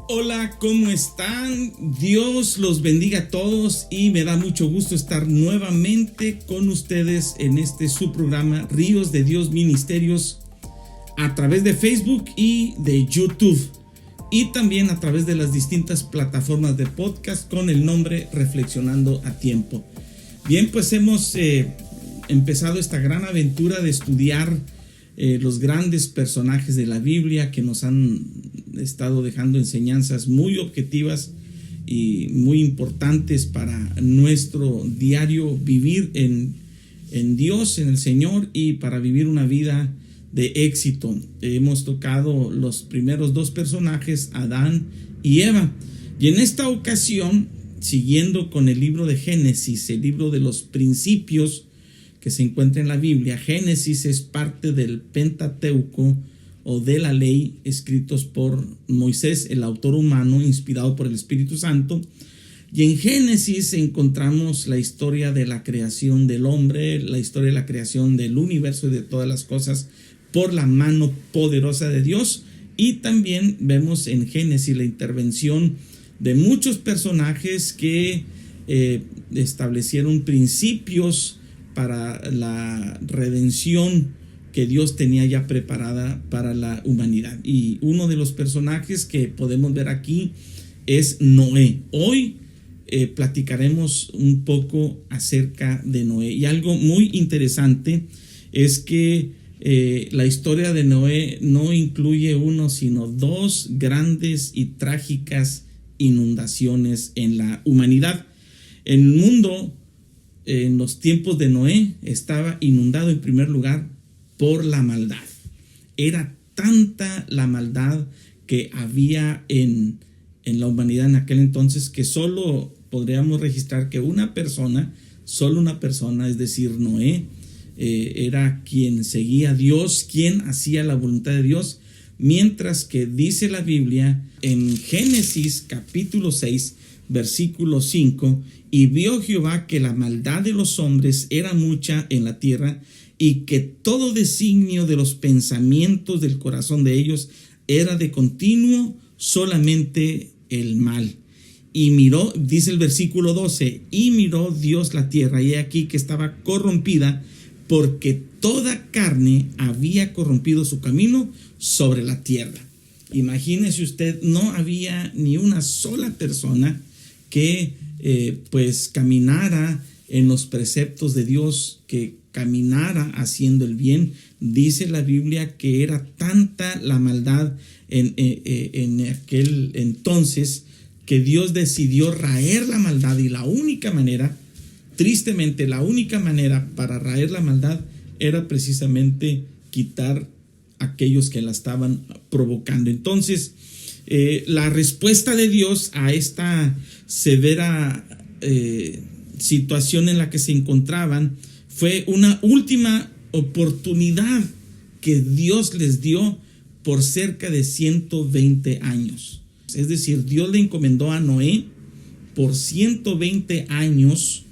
Hola, ¿cómo están? Dios los bendiga a todos y me da mucho gusto estar nuevamente con ustedes en su programa Ríos de Dios Ministerios a través de Facebook y de YouTube y también a través de las distintas plataformas de podcast con el nombre Reflexionando a Tiempo. Bien, pues hemos empezado esta gran aventura de estudiar los grandes personajes de la Biblia que nos han estado dejando enseñanzas muy objetivas y muy importantes para nuestro diario vivir en Dios, en el Señor, y para vivir una vida de éxito. Hemos tocado los primeros dos personajes, Adán y Eva, y en esta ocasión, siguiendo con el libro de Génesis, el libro de los principios que se encuentra en la Biblia. Génesis es parte del Pentateuco o de la ley escritos por Moisés, el autor humano inspirado por el Espíritu Santo. Y en Génesis encontramos la historia de la creación del hombre, la historia de la creación del universo y de todas las cosas por la mano poderosa de Dios. Y también vemos en Génesis la intervención de muchos personajes que establecieron principios para la redención que Dios tenía ya preparada para la humanidad. Y uno de los personajes que podemos ver aquí es Noé. Hoy platicaremos un poco acerca de Noé. Y algo muy interesante es que la historia de Noé no incluye uno, sino dos grandes y trágicas inundaciones en la humanidad. El mundo en los tiempos de Noé estaba inundado en primer lugar por la maldad. Era tanta la maldad que había en la humanidad en aquel entonces que solo podríamos registrar que solo una persona, es decir, Noé, era quien seguía a Dios, quien hacía la voluntad de Dios, mientras que dice la Biblia en Génesis capítulo 6, versículo 5, y vio Jehová que la maldad de los hombres era mucha en la tierra, y que todo designio de los pensamientos del corazón de ellos era de continuo solamente el mal. Y miró, dice el versículo 12, y miró Dios la tierra, y he aquí que estaba corrompida, porque toda carne había corrompido su camino sobre la tierra. Imagínese usted, no había ni una sola persona que pues caminara en los preceptos de Dios, que caminara haciendo el bien. Dice la Biblia que era tanta la maldad en aquel entonces que Dios decidió raer la maldad, y la única manera, tristemente, la única manera para raer la maldad era precisamente quitar a aquellos que la estaban provocando. Entonces, la respuesta de Dios a esta severa situación en la que se encontraban fue una última oportunidad que Dios les dio por cerca de 120 años. Es decir, Dios le encomendó a Noé por 120 años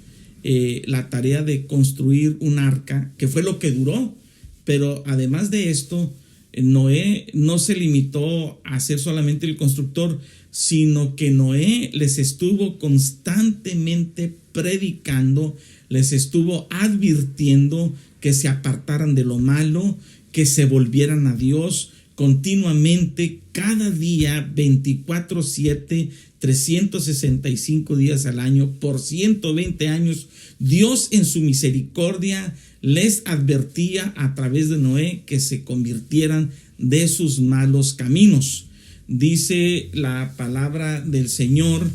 la tarea de construir un arca, que fue lo que duró. Pero además de esto, Noé no se limitó a ser solamente el constructor, sino que Noé les estuvo constantemente predicando, les estuvo advirtiendo que se apartaran de lo malo, que se volvieran a Dios continuamente, cada día, 24/7, 365 días al año, por 120 años. Dios en su misericordia les advertía a través de Noé que se convirtieran de sus malos caminos. Dice la palabra del Señor,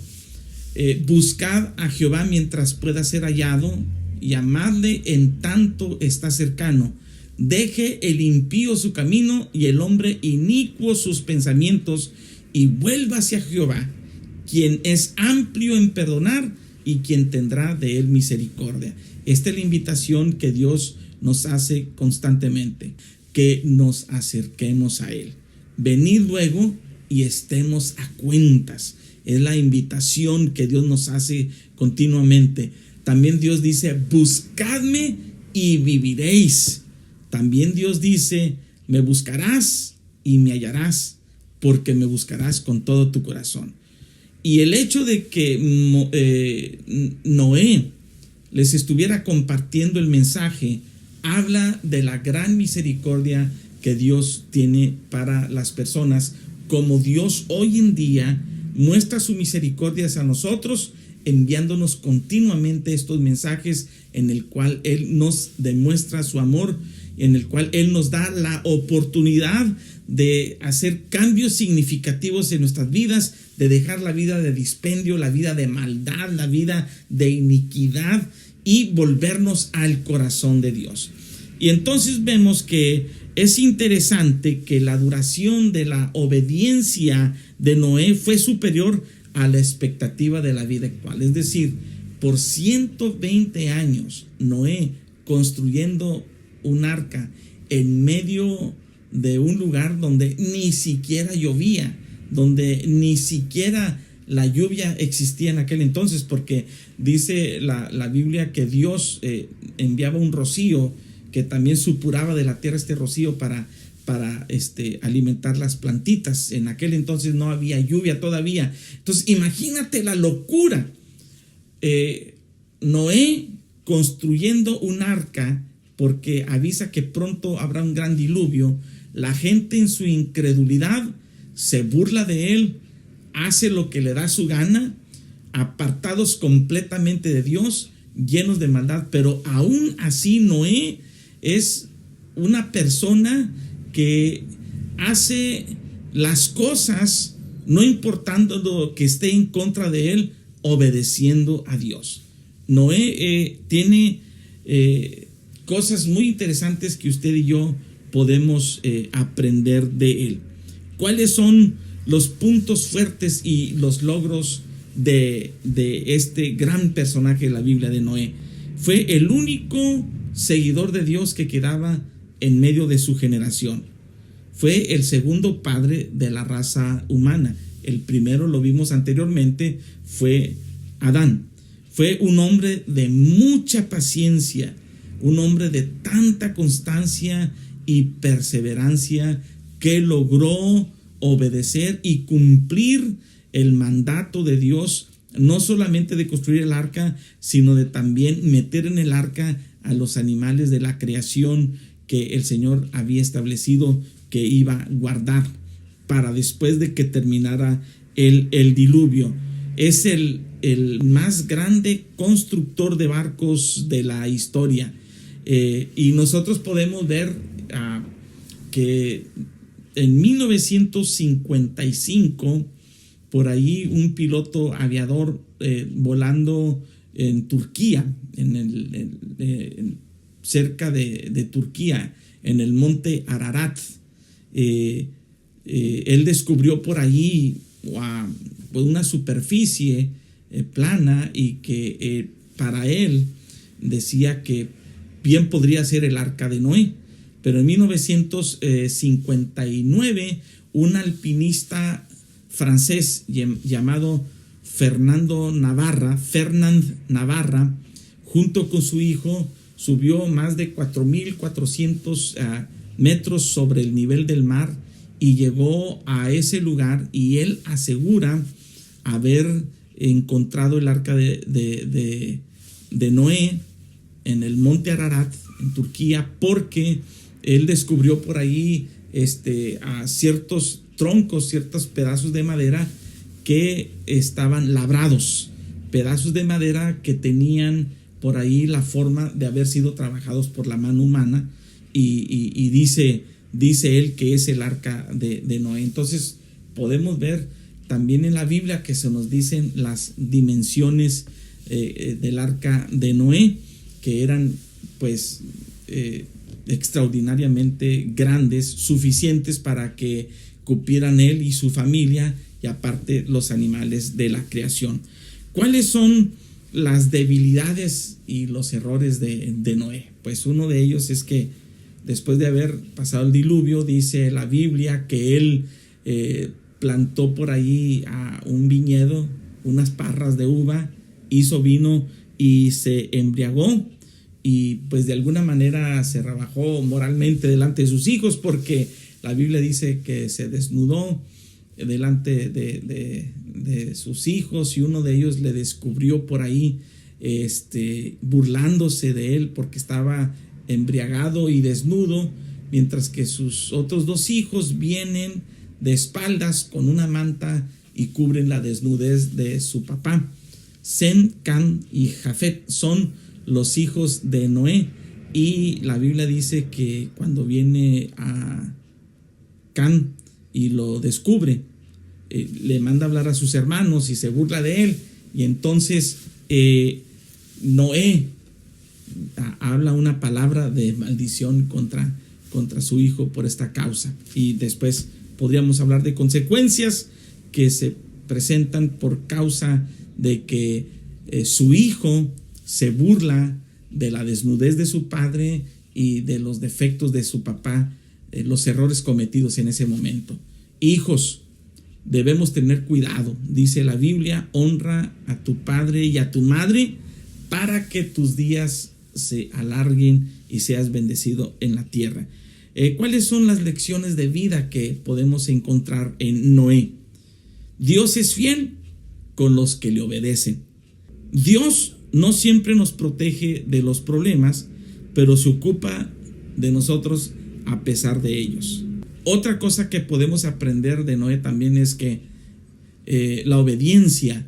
buscad a Jehová mientras pueda ser hallado, llamadle en tanto está cercano. Deje el impío su camino y el hombre inicuo sus pensamientos, y vuelva hacia Jehová, quien es amplio en perdonar y quien tendrá de él misericordia. Esta es la invitación que Dios nos hace constantemente, que nos acerquemos a él. Venid luego y estemos a cuentas. Es la invitación que Dios nos hace continuamente. También Dios dice, buscadme y viviréis. También Dios dice, me buscarás y me hallarás porque me buscarás con todo tu corazón. Y el hecho de que Noé les estuviera compartiendo el mensaje habla de la gran misericordia que Dios tiene para las personas, como Dios hoy en día muestra su misericordia hacia nosotros, enviándonos continuamente estos mensajes en el cual Él nos demuestra su amor, en el cual Él nos da la oportunidad de hacer cambios significativos en nuestras vidas, de dejar la vida de dispendio, la vida de maldad, la vida de iniquidad y volvernos al corazón de Dios. Y entonces vemos que es interesante que la duración de la obediencia de Noé fue superior a la expectativa de la vida actual. Es decir, por 120 años Noé construyendo un arca en medio de un lugar donde ni siquiera llovía, donde ni siquiera la lluvia existía en aquel entonces, porque dice la Biblia que Dios enviaba un rocío que también supuraba de la tierra este rocío para alimentar las plantitas. En aquel entonces no había lluvia todavía. Entonces imagínate la locura. Noé construyendo un arca porque avisa que pronto habrá un gran diluvio. La gente en su incredulidad se burla de él, hace lo que le da su gana, apartados completamente de Dios, llenos de maldad. Pero aún así Noé es una persona que hace las cosas no importando lo que esté en contra de él, obedeciendo a Dios. Noé tiene cosas muy interesantes que usted y yo podemos aprender de él. ¿Cuáles son los puntos fuertes y los logros de este gran personaje de la Biblia, de Noé? Fue el único seguidor de Dios que quedaba en medio de su generación. Fue el segundo padre de la raza humana. El primero, lo vimos anteriormente, fue Adán. Fue un hombre de mucha paciencia, un hombre de tanta constancia y perseverancia que logró obedecer y cumplir el mandato de Dios, no solamente de construir el arca, sino de también meter en el arca a los animales de la creación que el Señor había establecido que iba a guardar para después de que terminara el diluvio. Es el más grande constructor de barcos de la historia. Y nosotros podemos ver que en 1955, por ahí un piloto aviador volando en Turquía, cerca de Turquía, en el monte Ararat, él descubrió por allí una superficie plana y que para él decía que bien podría ser el arca de Noé. Pero en 1959 un alpinista francés llamado Fernand Navarra, junto con su hijo, subió más de 4,400 metros sobre el nivel del mar y llegó a ese lugar, y él asegura haber encontrado el arca de Noé en el monte Ararat, en Turquía, porque él descubrió por ahí a ciertos troncos, ciertos pedazos de madera que estaban labrados, pedazos de madera que tenían por ahí la forma de haber sido trabajados por la mano humana, y dice él que es el arca de Noé. Entonces podemos ver también en la Biblia que se nos dicen las dimensiones del arca de Noé, que eran pues extraordinariamente grandes, suficientes para que cupieran él y su familia, y aparte los animales de la creación. ¿Cuáles son las debilidades y los errores de Noé? Pues uno de ellos es que después de haber pasado el diluvio, dice la Biblia que él plantó por ahí un viñedo, unas parras de uva, hizo vino y se embriagó, y pues de alguna manera se rebajó moralmente delante de sus hijos, porque la Biblia dice que se desnudó delante de sus hijos, y uno de ellos le descubrió por ahí burlándose de él porque estaba embriagado y desnudo, mientras que sus otros 2 hijos vienen de espaldas con una manta y cubren la desnudez de su papá. Sem, Cam y Jafet son los hijos de Noé, y la Biblia dice que cuando viene a Cam y lo descubre, le manda a hablar a sus hermanos y se burla de él, y entonces Noé habla una palabra de maldición contra su hijo por esta causa, y después podríamos hablar de consecuencias que se presentan por causa de que su hijo se burla de la desnudez de su padre y de los defectos de su papá, los errores cometidos en ese momento. Hijos, debemos tener cuidado. Dice la Biblia: honra a tu padre y a tu madre para que tus días se alarguen y seas bendecido en la tierra. ¿Cuáles son las lecciones de vida que podemos encontrar en Noé? Dios es fiel con los que le obedecen. Dios no siempre nos protege de los problemas, pero se ocupa de nosotros a pesar de ellos. Otra cosa que podemos aprender de Noé también es que la obediencia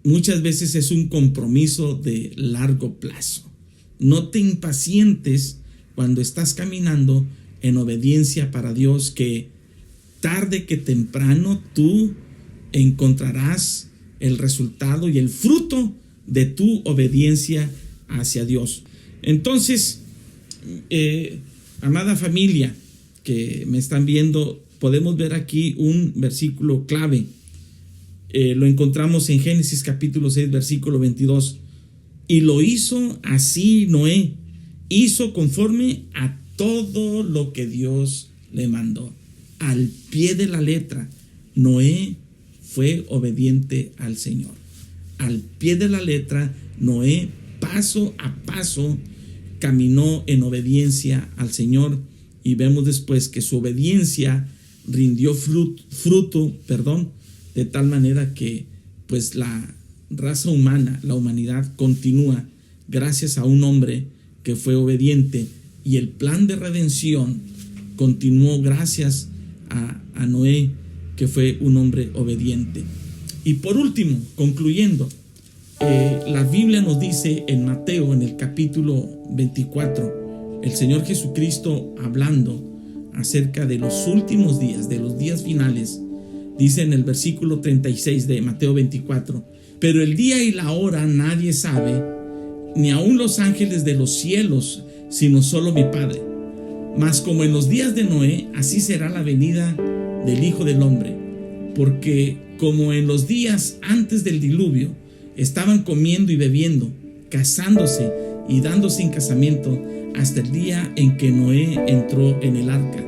muchas veces es un compromiso de largo plazo. No te impacientes cuando estás caminando en obediencia para Dios, que tarde que temprano tú encontrarás el resultado y el fruto de tu obediencia hacia Dios. Entonces, amada familia que me están viendo, podemos ver aquí un versículo clave. Lo encontramos en Génesis capítulo 6, versículo 22. Y lo hizo así Noé, hizo conforme a todo lo que Dios le mandó. Al pie de la letra, Noé fue obediente al Señor. Al pie de la letra, Noé, paso a paso, caminó en obediencia al Señor, y vemos después que su obediencia rindió fruto, de tal manera que pues la raza humana, la humanidad, continúa gracias a un hombre que fue obediente, y el plan de redención continuó gracias a Noé, que fue un hombre obediente. Y por último, concluyendo, la Biblia nos dice en Mateo, en el capítulo 24, el Señor Jesucristo, hablando acerca de los últimos días, de los días finales, dice en el versículo 36 de Mateo 24: pero el día y la hora nadie sabe, ni aun los ángeles de los cielos, sino solo mi Padre. Mas como en los días de Noé, así será la venida del Hijo del Hombre. Porque como en los días antes del diluvio, estaban comiendo y bebiendo, casándose y dándose en casamiento, hasta el día en que Noé entró en el arca,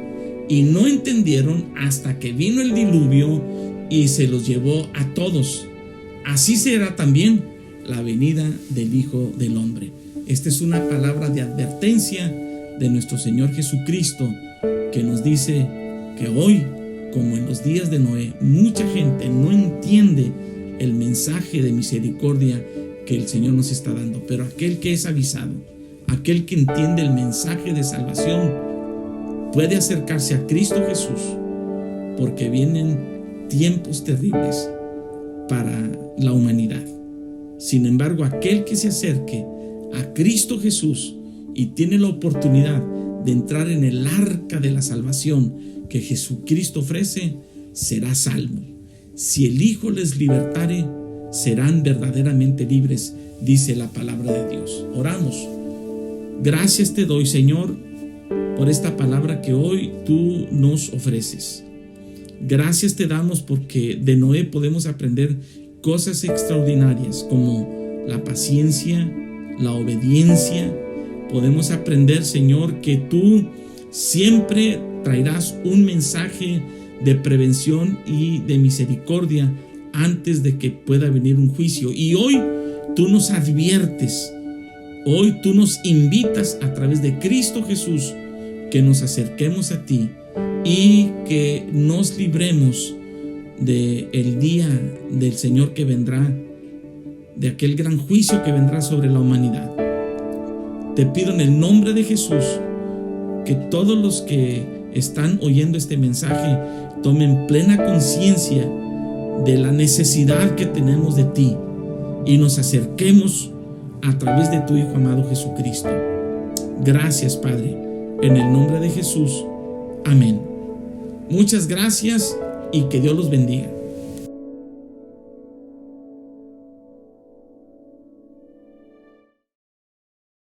y no entendieron hasta que vino el diluvio y se los llevó a todos. Así será también la venida del Hijo del Hombre. Esta es una palabra de advertencia de nuestro Señor Jesucristo, que nos dice que hoy, como en los días de Noé, mucha gente no entiende el mensaje de misericordia que el Señor nos está dando. Pero aquel que es avisado, aquel que entiende el mensaje de salvación, puede acercarse a Cristo Jesús, porque vienen tiempos terribles para la humanidad. Sin embargo, aquel que se acerque a Cristo Jesús y tiene la oportunidad de entrar en el arca de la salvación que Jesucristo ofrece, será salvo. Si el Hijo les libertare, serán verdaderamente libres, dice la palabra de Dios. Oramos. Gracias te doy, Señor, por esta palabra que hoy tú nos ofreces. Gracias te damos porque de Noé podemos aprender cosas extraordinarias como la paciencia, la obediencia. Podemos aprender, Señor, que tú siempre traerás un mensaje de prevención y de misericordia antes de que pueda venir un juicio. Y hoy tú nos adviertes, hoy tú nos invitas a través de Cristo Jesús que nos acerquemos a ti y que nos libremos de el día del Señor que vendrá, de aquel gran juicio que vendrá sobre la humanidad. Te pido en el nombre de Jesús que todos los que están oyendo este mensaje tomen plena conciencia de la necesidad que tenemos de ti y nos acerquemos a través de tu Hijo amado Jesucristo. Gracias, Padre, en el nombre de Jesús. Amén. Muchas gracias y que Dios los bendiga.